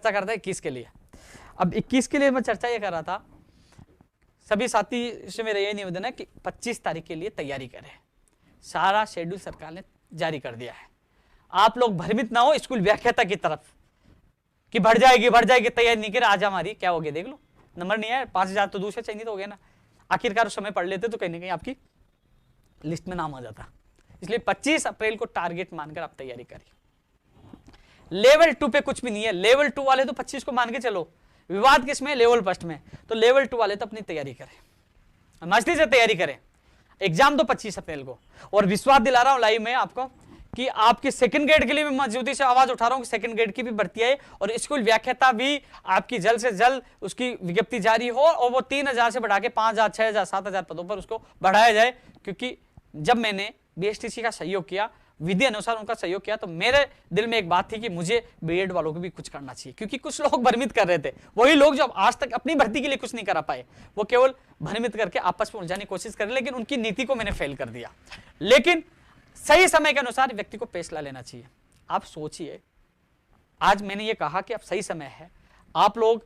चर्चा करते हैं 21 के लिए। अब 21 के लिए मैं चर्चा ये कर रहा था, सभी साथी से मेरा ये निवेदन है कि 25 तारीख के लिए तैयारी करें। सारा शेड्यूल सरकार ने जारी कर दिया है। आप लोग भ्रमित ना हो स्कूल व्याख्याता की तरफ कि बढ़ जाएगी तैयारी नहीं करे, आज हमारी क्या हो गया देख लो, नंबर नहीं है, 5000 तो दूसरे चयनित हो गए ना। आखिरकार उस समय पढ़ लेते तो कहीं ना कहीं आपकी लिस्ट में नाम आ जाता। इसलिए 25 अप्रैल को टारगेट मानकर आप तैयारी करिए। लेवल 2 पे कुछ भी नहीं है। लेवल 2 वाले तो 25 को मान के चलो, विवाद किसमें, लेवल फर्स्ट में। तो लेवल 2 वाले तो अपनी तैयारी करें, मस्ती से तैयारी करें। एग्जाम तो 25 अप्रैल को, और विश्वास दिला रहा हूं लाइव में आपको कि आपके सेकंड ग्रेड के लिए मैं मजबूती से आवाज उठा रहा हूं कि सेकंड ग्रेड की भी भर्ती है, और स्कूल व्याख्याता भी आपकी जल्द से जल्द उसकी विज्ञप्ति जारी हो, और वो 3000 से बढ़ा के 5000, 6000, 7000 पदों पर उसको बढ़ाया जाए। क्योंकि जब मैंने बीएसटीसी का सहयोग किया, विधि अनुसार उनका सहयोग किया, तो मेरे दिल में एक बात थी कि मुझे बीएड वालों को भी कुछ करना चाहिए। क्योंकि कुछ लोग भ्रमित कर रहे थे, वही लोग जो आज तक अपनी भर्ती के लिए कुछ नहीं करा पाए, वो केवल भ्रमित करके आपस में उलझाने की कोशिश कर रहे, लेकिन उनकी नीति को मैंने फेल कर दिया। लेकिन सही समय के अनुसार व्यक्ति को फैसला लेना चाहिए। आप सोचिए, आज मैंने ये कहा कि अब सही समय है, आप लोग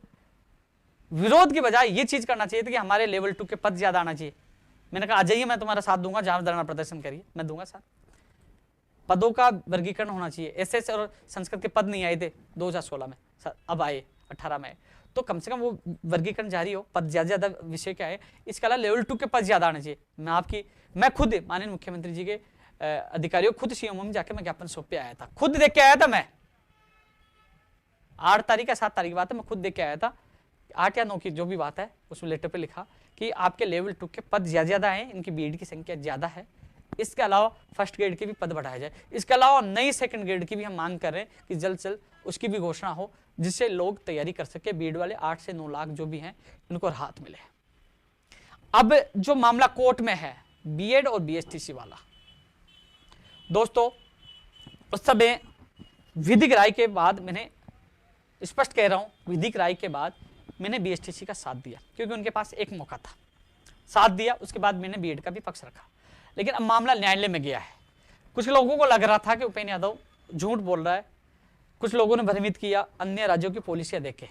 विरोध की बजाय ये चीज करना चाहिए था कि हमारे लेवल 2 के पद ज्यादा आना चाहिए। मैंने कहा आ जाइए, मैं तुम्हारा साथ दूंगा, जहां धरना प्रदर्शन करिए, मैं दूंगा साथ। पदों का वर्गीकरण होना चाहिए। एसएस और संस्कृत के पद नहीं आए थे 2016 में, अब आए 18 में, तो कम से कम वो वर्गीकरण जारी हो, पद ज्यादा विषय क्या है। इसके अलावा लेवल 2 के पद ज्यादा आने चाहिए। मैं खुद माननीय मुख्यमंत्री जी के अधिकारियों, खुद सीएमओ में जाके मैं ज्ञापन सौंप पे आया था, खुद देख के आया था। मैं 8 तारीख या 7 तारीख की बात है, मैं खुद देख के आया था, 8 या 9 की जो भी बात है, उसमें लेटर पे लिखा कि आपके लेवल 2 के पद ज्यादा हैं, इनकी बीएड की संख्या ज्यादा है। इसके अलावा फर्स्ट ग्रेड के भी पद बढ़ाए जाए। इसके अलावा नई सेकंड ग्रेड की भी हम मांग कर रहे हैं कि जल्द से जल्द उसकी भी घोषणा हो, जिससे लोग तैयारी कर सके। बीएड वाले 8 से 9 लाख जो भी हैं, इनको राहत मिले। अब जो मामला कोर्ट में है बीएड और बीएसटीसी वाला, दोस्तों उस समय विधिक राय के बाद, मैंने स्पष्ट कह रहा हूं, विधिक राय के बाद मैंने बीएसटीसी का साथ दिया, क्योंकि उनके पास एक मौका था, साथ दिया। उसके बाद मैंने बीएड का भी पक्ष रखा। लेकिन अब मामला न्यायालय में गया है। कुछ लोगों को लग रहा था कि उपेंद्र यादव झूठ बोल रहा है, कुछ लोगों ने भ्रमित किया अन्य राज्यों की पॉलिसियां देखे।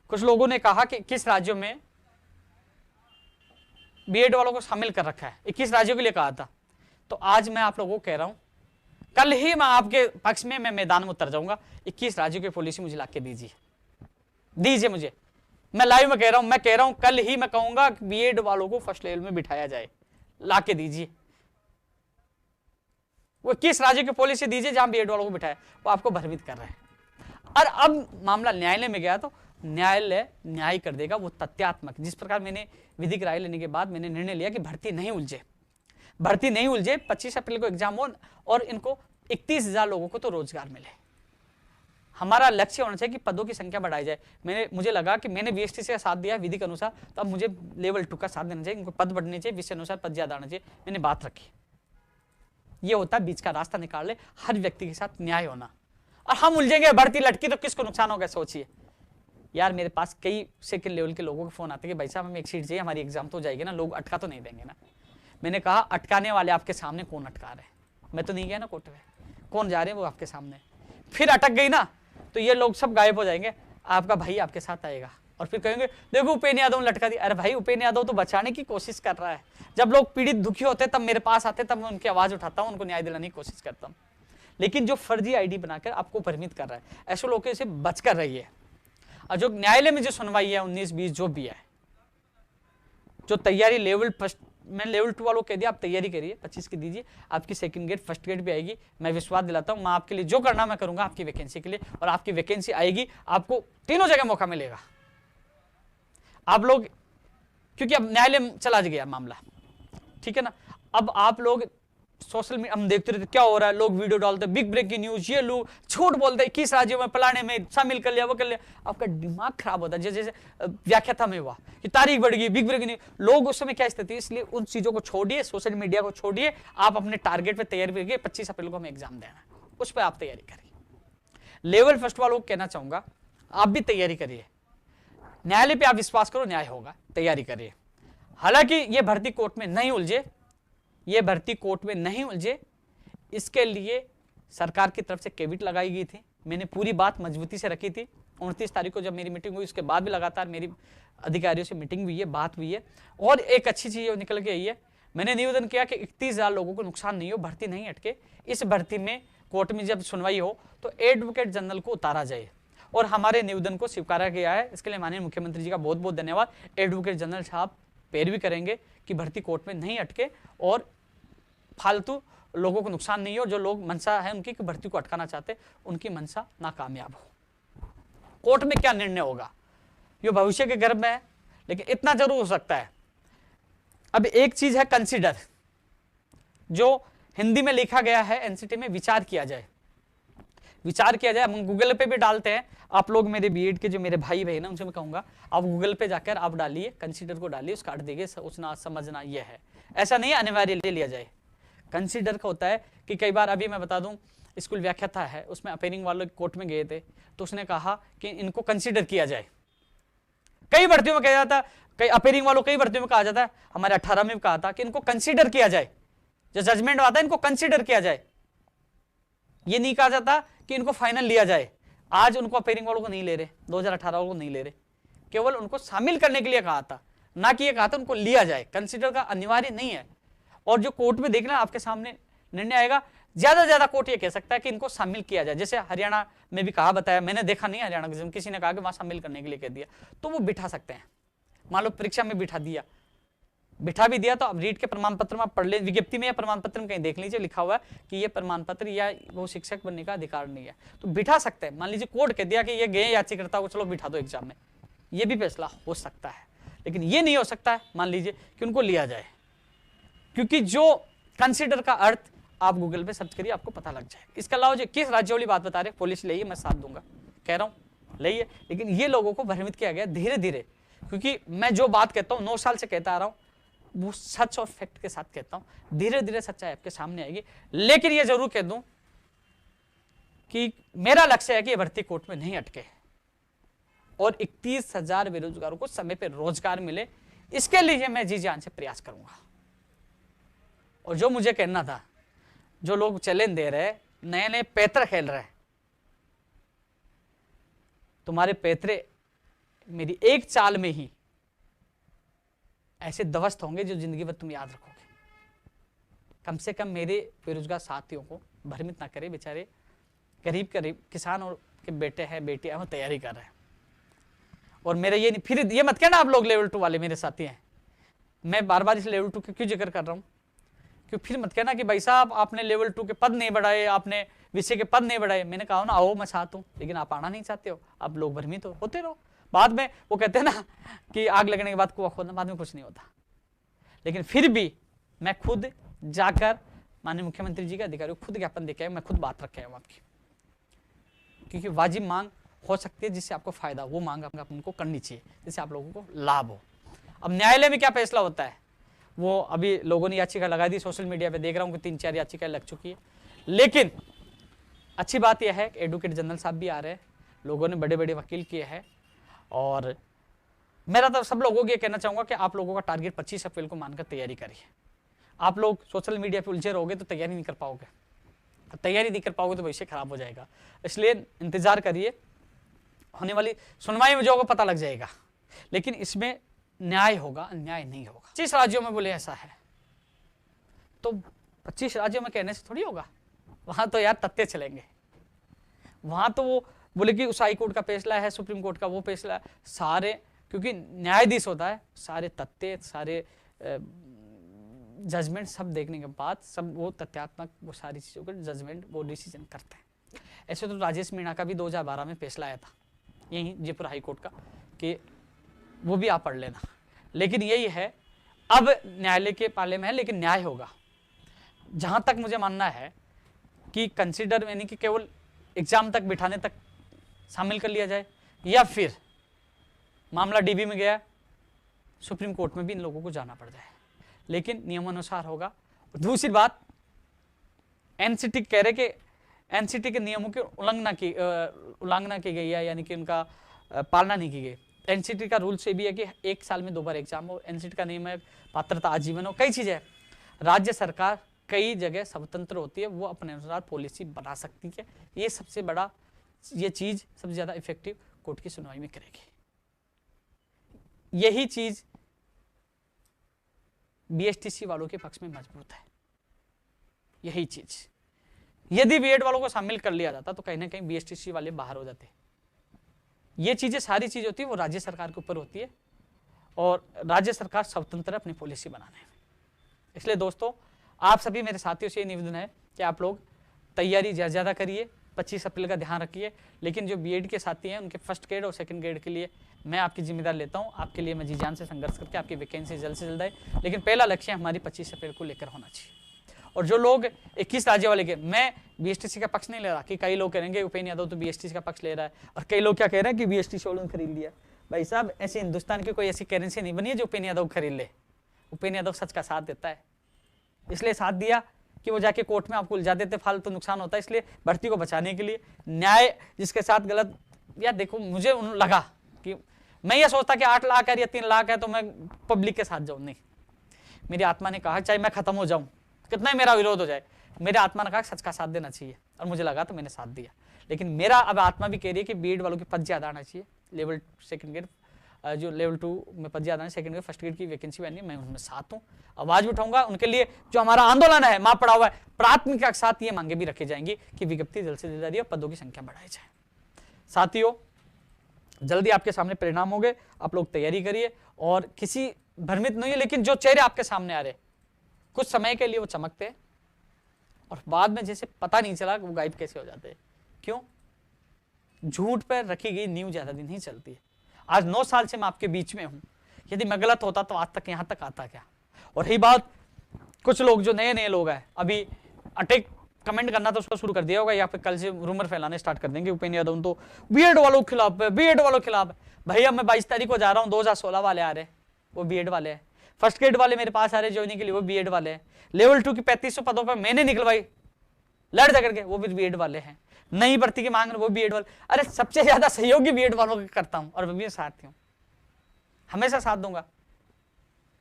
कुछ लोगों ने कहा कि 21 राज्यों में बीएड वालों को शामिल कर रखा है, 21 राज्यों के लिए कहा था। तो आज मैं आप लोगों को कह रहा हूं, कल ही मैं आपके पक्ष में मैं मैदान में उतर जाऊंगा। 21 राज्यों की पॉलिसी मुझे लाके दीजिए मुझे। मैं लाइव में कह रहा हूं, मैं कह रहा हूं कल ही मैं कहूंगा बीएड वालों को फर्स्ट लेवल में बिठाया जाए, लाके दीजिए। वो 21 राज्यों की पॉलिसी दीजिए जहां बीएड वालों को बिठाया। वो आपको भ्रमित कर रहे हैं। और अब मामला न्यायालय में गया तो न्यायालय न्याय कर देगा, वो तथ्यात्मक। जिस प्रकार मैंने विधिक राय लेने के बाद मैंने निर्णय लिया कि भर्ती नहीं उलझे, 25 अप्रैल को एग्जाम हो और इनको 31,000 लोगों को तो रोजगार मिले। हमारा लक्ष्य होना चाहिए कि पदों की संख्या बढ़ाई जाए। मुझे लगा कि मैंने बीएसटीसी का साथ दिया विधि के अनुसार, तो अब मुझे लेवल 2 का साथ देना चाहिए, इनको पद बढ़ने चाहिए, विषय अनुसार पद ज्यादा आना चाहिए। मैंने बात रखी। ये होता है बीच का रास्ता निकाल ले, हर व्यक्ति के साथ न्याय होना। और हम उलझेंगे, भर्ती लटकी तो किसको नुकसान होगा, सोचिए यार। मेरे पास कई सेकंड लेवल के लोगों के फोन आते हैं कि भाई साहब हमें एक सीट चाहिए, हमारी एग्जाम तो हो जाएगी ना, लोग अटका तो नहीं देंगे ना। मैंने कहा अटकाने वाले आपके सामने कौन अटका रहे हैं, मैं तो नहीं गया ना कोर्ट में, कौन जा रहे हैं वो आपके सामने। फिर अटक गई ना तो ये लोग सब गायब हो जाएंगे, आपका भाई आपके साथ आएगा और फिर कहेंगे देखो उपेंद्र यादव ने लटका दिया। अरे भाई उपेंद्र यादव तो बचाने की कोशिश कर रहा है। जब लोग पीड़ित दुखी होते तब मेरे पास आते, तब मैं उनकी आवाज उठाता हूं, उनको न्याय दिलाने की कोशिश करता हूं। लेकिन जो फर्जी आईडी बनाकर आपको भ्रमित कर रहा है, ऐसे लोगों से बच कर रहिए। और जो न्यायालय में जो सुनवाई है 19-20 जो भी है, जो तैयारी लेवल फर्स्ट, मैं लेवल 2 वालों को कह दिया आप तैयारी करिए, 25 की दीजिए, आपकी सेकंड ग्रेड फर्स्ट ग्रेड भी आएगी। मैं विश्वास दिलाता हूं, मैं आपके लिए जो करना मैं करूंगा आपकी वैकेंसी के लिए, और आपकी वैकेंसी आएगी, आपको तीनों जगह मौका मिलेगा। आप लोग, क्योंकि अब न्यायालय में चला गया मामला, ठीक है ना। अब आप लोग सोशल मीडिया हम देखते रहते क्या हो रहा है, लोग वीडियो डालते बिग ब्रेकिंग न्यूज, ये लोग झूठ बोलते 21 राज्यों में फलाने में शामिल कर लिया, वो कर लिया। आपका दिमाग खराब होता है। जैसे व्याख्याता में हुआ कि तारीख बढ़ गई, बिग ब्रेकिंग न्यूज, लोग उस समय क्या स्थिति है। इसलिए उन चीजों को छोड़िए, सोशल मीडिया को छोड़िए, आप अपने टारगेट पे तैयारी करिए। 25 अप्रैल को हमें एग्जाम देना है, उस पर आप तैयारी करिए। लेवल फर्स्ट वालों को कहना चाहूंगा आप भी तैयारी करिए, न्यायालय पे आप विश्वास करो, न्याय होगा, तैयारी करिए। हालांकि ये भर्ती कोर्ट में नहीं उलझे, ये भर्ती कोर्ट में नहीं उलझे, इसके लिए सरकार की तरफ से कैविट लगाई गई थी। मैंने पूरी बात मजबूती से रखी थी 29 तारीख को जब मेरी मीटिंग हुई, उसके बाद भी लगातार मेरी अधिकारियों से मीटिंग हुई है, बात हुई है। और एक अच्छी चीज निकल के आई है, मैंने निवेदन किया कि 31,000 लोगों को नुकसान नहीं हो, भर्ती नहीं अटके। इस भर्ती में कोर्ट में जब सुनवाई हो तो एडवोकेट जनरल को उतारा जाए, और हमारे निवेदन को स्वीकारा गया है। इसके लिए माननीय मुख्यमंत्री जी का बहुत बहुत धन्यवाद। एडवोकेट जनरल साहब पैरवी करेंगे कि भर्ती कोर्ट में नहीं अटके और फालतू लोगों को नुकसान नहीं हो। जो लोग मंशा है उनकी कि भर्ती को अटकाना चाहते, उनकी मंशा नाकामयाब हो। कोर्ट में क्या निर्णय होगा ये भविष्य के गर्भ में है, लेकिन इतना जरूर हो सकता है। अब एक चीज है कंसीडर, जो हिंदी में लिखा गया है एनसीटी में, विचार किया जाए, विचार किया जाए। हम गूगल पे भी डालते हैं, आप लोग मेरे बीएड के जो मेरे भाई बहन हैं उनसे मैं कहूंगा आप गूगल पे जाकर आप डालिए, कंसीडर को डालिए, उसका अर्थ देखिए, सोचना समझना ये है। ऐसा नहीं है अनिवार्य ले लिया जाए। कंसीडर का होता है कि कई बार, अभी मैं बता दूं, स्कूल व्याख्याता है, उसमें अपेयरिंग वाले कोर्ट में गए थे, तो उसने कहा कि इनको कंसीडर किया जाए। कई भर्तियों में कहा जाता, कई अपेयरिंग वालों कई भर्तियों में कहा जाता है, हमारे 18 में कहा था कि इनको कंसीडर किया जाए, जो जजमेंट आता है इनको कंसीडर किया जाए। ये नहीं कहा जाता कि इनको फाइनल लिया जाए। आज उनको अपेयरिंग वालों को नहीं ले रहे, 2018 वालों को नहीं ले रहे, केवल उनको शामिल करने के लिए कहा था, ना कि ये कहा था उनको लिया जाए। कंसीडर का अनिवार्य नहीं है। और जो कोर्ट में देखना आपके सामने निर्णय आएगा, ज्यादा से ज्यादा कोर्ट ये कह सकता है कि इनको शामिल किया जाए। जैसे हरियाणा में भी कहा बताया, मैंने देखा नहीं हरियाणा में किसी ने कहा कि वहां शामिल करने के लिए कह दिया, तो वो बिठा सकते हैं। मान लो परीक्षा में बिठा दिया, बिठा भी दिया, तो अब रीट के प्रमाण पत्र में पढ़ ले, विज्ञप्ति में या प्रमाण पत्र में कहीं देख लीजिए, लिखा हुआ है कि ये प्रमाण पत्र या वो शिक्षक बनने का अधिकार नहीं है, तो बिठा सकते हैं। मान लीजिए कोर्ट कह दिया कि ये गए याचिकाकर्ता को चलो बिठा दो एग्जाम में, ये भी फैसला हो सकता है। लेकिन ये नहीं हो सकता है मान लीजिए कि उनको लिया जाए, क्योंकि जो कंसीडर का अर्थ आप गूगल पे सर्च करिए, आपको पता लग जाए। इसके अलावा जो किस राज्य वाली बात बता रहे, पुलिस ले, मैं साथ दूंगा, कह रहा हूं ले, लेकिन ये लोगों को भ्रमित किया गया धीरे धीरे। क्योंकि मैं जो बात कहता हूं 9 साल से कहता आ रहा हूं, वो सच और फैक्ट के साथ कहता हूं, धीरे धीरे सच्चाई आपके सामने आएगी। लेकिन ये जरूर कह दूं कि मेरा लक्ष्य है कि ये भर्ती कोर्ट में नहीं अटके और 31,000 बेरोजगारों को समय पर रोजगार मिले। इसके लिए मैं जी जान से प्रयास करूंगा। और जो मुझे कहना था, जो लोग चैलेंज दे रहे, नए नए पैतरे खेल रहे, तुम्हारे पैतरे मेरी एक चाल में ही ऐसे ध्वस्त होंगे जो जिंदगी भर तुम याद रखोगे। कम से कम मेरे बेरोजगार साथियों को भ्रमित ना करे। बेचारे करीब करीब किसान और के बेटे हैं, बेटियां, वो तैयारी कर रहे हैं। और मेरा ये नहीं, फिर ये मत कहना आप लोग लेवल 2 वाले मेरे साथी हैं, मैं बार बार इस लेवल 2 के क्यों जिक्र कर रहा हूं, क्यों फिर मत कहना कि भाई साहब आपने लेवल 2 के पद नहीं बढ़ाए, आपने विषय के पद नहीं बढ़ाए। मैंने कहा ना आओ मैं साथ हूं, लेकिन आप आना नहीं चाहते हो, आप लोग भ्रमित होते रहो। बाद में वो कहते हैं ना कि आग लगने के बाद कुआं खोदना, बाद में कुछ नहीं होता। लेकिन फिर भी मैं खुद जाकर माननीय मुख्यमंत्री जी के अधिकारियों को खुद ज्ञापन देके आया, मैं खुद बात रखे हूं आपकी, क्योंकि वाजिब मांग हो सकती है जिससे आपको फायदा, वो मांग उनको करनी चाहिए जिससे आप लोगों को लाभ हो। अब न्यायालय में क्या फैसला होता है, वो अभी लोगों ने याचिका लगा दी, सोशल मीडिया पे देख रहा हूं कि 3-4 याचिकाएं लग चुकी है। लेकिन अच्छी बात यह है कि एडवोकेट जनरल साहब भी आ रहे हैं, लोगों ने बड़े बड़े वकील किए हैं। और मेरा तो सब लोगों को ये कहना चाहूंगा कि आप लोगों का टारगेट 25 अप्रैल को मानकर तैयारी करिए। आप लोग सोशल मीडिया पे उलझे रहोगे तो तैयारी नहीं कर पाओगे, तैयारी नहीं कर पाओगे तो भविष्य खराब हो जाएगा। इसलिए इंतजार करिए, होने वाली सुनवाई में जो होगा पता लग जाएगा। लेकिन इसमें न्याय होगा, अन्याय नहीं होगा। 25 राज्यों में बोले ऐसा है, तो 25 राज्यों में कहने से थोड़ी होगा, वहां तो यार तथ्य चलेंगे। वहां तो वो बोले कि उस हाई कोर्ट का फैसला है, सुप्रीम कोर्ट का वो फैसला है, सारे, क्योंकि न्यायाधीश होता है, सारे तथ्य, सारे जजमेंट सब देखने के बाद, सब वो तथ्यात्मक वो सारी चीजों का जजमेंट, वो डिसीजन करते हैं। ऐसे तो राजेश मीणा का भी 2012 में फैसला आया था, यही जयपुर हाई कोर्ट का, कि वो भी आप पढ़ लेना। लेकिन यही है, अब न्यायालय के पाले में है, लेकिन न्याय होगा। जहां तक मुझे मानना है कि कंसीडर यानी कि केवल एग्जाम तक बिठाने तक शामिल कर लिया जाए, या फिर मामला डीबी में गया, सुप्रीम कोर्ट में भी इन लोगों को जाना पड़ जाए, लेकिन नियमानुसार होगा। दूसरी बात, एनसीटी कह रहे कि एनसीटी के नियमों की उल्लंघना की गई है, यानी कि उनका पालना नहीं की गई। एनसीटी का रूल से भी है कि 1 साल में 2 बार एग्जाम हो। एनसीटी का नियम है पात्रता आजीवन हो, कई चीजें। राज्य सरकार कई जगह स्वतंत्र होती है, वो अपने अनुसार पॉलिसी बना सकती है। ये सबसे बड़ा, ये चीज सबसे ज्यादा इफेक्टिव कोर्ट की सुनवाई में करेगी। यही चीज बीएसटीसी वालों के पक्ष में मजबूत है। यही चीज यदि बीएड वालों को शामिल कर लिया जाता तो कहीं ना कहीं बीएसटीसी वाले बाहर हो जाते। ये चीजें सारी चीज होती है वो राज्य सरकार के ऊपर होती है और राज्य सरकार स्वतंत्र है अपनी पॉलिसी बनाने में। इसलिए दोस्तों आप सभी मेरे साथियों से ये निवेदन है कि आप लोग तैयारी ज़्यादा करिए, 25 अप्रैल का ध्यान रखिए। लेकिन जो बीएड के साथी हैं उनके फर्स्ट ग्रेड और सेकंड ग्रेड के लिए मैं आपकी जिम्मेदारी लेता हूं। आपके लिए मैं जी जान से संघर्ष करके आपकी वैकेंसी जल्द से जल्द आए, लेकिन पहला लक्ष्य हमारी 25 अप्रैल को लेकर होना चाहिए। और जो लोग 21 राज्य वाले के, मैं बीएसटीसी का पक्ष नहीं ले रहा कि कई लोग कहेंगे उपेंद्र यादव तो बीएसटीसी का पक्ष ले रहा है, और कई लोग क्या कह रहे हैं कि बीएसटीसी वालों ने खरीद लिया। भाई साहब ऐसे हिंदुस्तान की कोई ऐसी करेंसी नहीं बनी है जो उपेंद्र यादव खरीद ले। उपेंद्र यादव सच का साथ देता है, इसलिए साथ दिया कि वो जाके कोर्ट में आपको उलझा देते, फालतू नुकसान होता है। इसलिए भर्ती को बचाने के लिए न्याय जिसके साथ गलत, या देखो मुझे लगा कि मैं ये सोचता कि 8 लाख है या 3 लाख है तो मैं पब्लिक के साथ जाऊं, नहीं। मेरी आत्मा ने कहा चाहे मैं खत्म हो जाऊं, कितना ही मेरा विरोध हो जाए, मेरे आत्मा ने कहा सच का साथ देना चाहिए, और मुझे लगा तो मैंने साथ दिया। लेकिन मेरा अब आत्मा भी कह रही है कि बीएड वालों के पद ज्यादा आना चाहिए, लेवल सेकंड ग्रेड जो लेवल 2 में पद ज्यादा है, सेकंड ग्रेड फर्स्ट ग्रेड की वैकेंसी बनी, मैं उनमें साथ हूँ, आवाज भी उठाऊंगा उनके लिए। जो हमारा आंदोलन है मां पड़ा हुआ है, प्राथमिकता के साथ ये मांगे भी रखी जाएंगी कि विज्ञप्ति जल्द से जल्द जारी और पदों की संख्या बढ़ाई जाए। साथियों जल्दी आपके सामने परिणाम होंगे, आप लोग तैयारी करिए और किसी भ्रमित नहीं है। लेकिन जो चेहरे आपके सामने आ रहे कुछ समय के लिए वो चमकते हैं और बाद में जैसे पता नहीं चला वो गायब कैसे हो जाते हैं। क्यों? झूठ पर रखी गई नींव ज्यादा दिन नहीं चलती है। आज 9 साल से मैं आपके बीच में हूं, यदि मैं गलत होता तो आज तक यहां तक आता क्या। और रही बात कुछ लोग जो नए लोग हैं, अभी अटैक कमेंट करना तो उसको शुरू कर दिया होगा, या फिर कल से रूमर फैलाने स्टार्ट कर देंगे उपेंद्र यादव तो बीएड वालों के खिलाफ है, बीएड वालों के खिलाफ है। भैया मैं 22 तारीख को जा रहा हूँ, 2016 वाले आ रहे हैं, वो बीएड वाले हैं। फर्स्ट ग्रेड वाले मेरे पास आ रहे ज्वाइनिंग के लिए, वो बीएड वाले हैं। लेवल 2 की 3500 पदों पर मैंने निकलवाई लड़ झगड़ के, वो भी बीएड वाले हैं। नई भर्ती की मांग वो बीएड वाले। अरे सबसे ज्यादा सहयोगी बीएड वालों के करता हूं और मैं भी साथ हूं, हमेशा साथ दूंगा।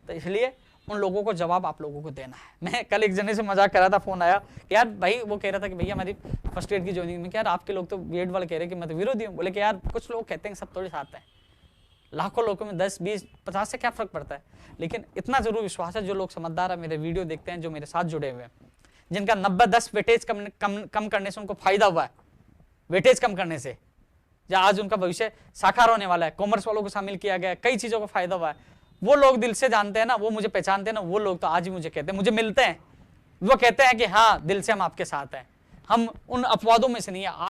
तो इसलिए उन लोगों को जवाब आप लोगों को देना है। मैं कल एक जने से मजाक कर रहा था, फोन आया यार भाई, वो कह रहा था कि भैया हमारी फर्स्ट ग्रेड की ज्वाइनिंग में, क्या यार आपके लोग तो बीएड वाले कह रहे हैं कि मैं तो विरोधी हूँ। बोले कि यार कुछ लोग कहते हैं सब थोड़े साथ हैं, लाखों लोगों में 10, 20, 50 से क्या फर्क पड़ता है। लेकिन इतना जरूर विश्वास है, जो लोग समझदार है, मेरे वीडियो देखते हैं, जो मेरे साथ जुड़े हुए हैं, जिनका 90-10 वेटेज कम करने से उनको फायदा हुआ है, वेटेज कम करने से, या आज उनका भविष्य साकार होने वाला है, कॉमर्स वालों को शामिल किया गया है, कई चीजों को फायदा हुआ है, वो लोग दिल से जानते हैं ना, वो मुझे पहचानते हैं ना, वो लोग तो आज ही मुझे कहते हैं, मुझे मिलते हैं, वो कहते हैं कि हाँ दिल से हम आपके साथ हैं, हम उन अपवादों में से नहीं है।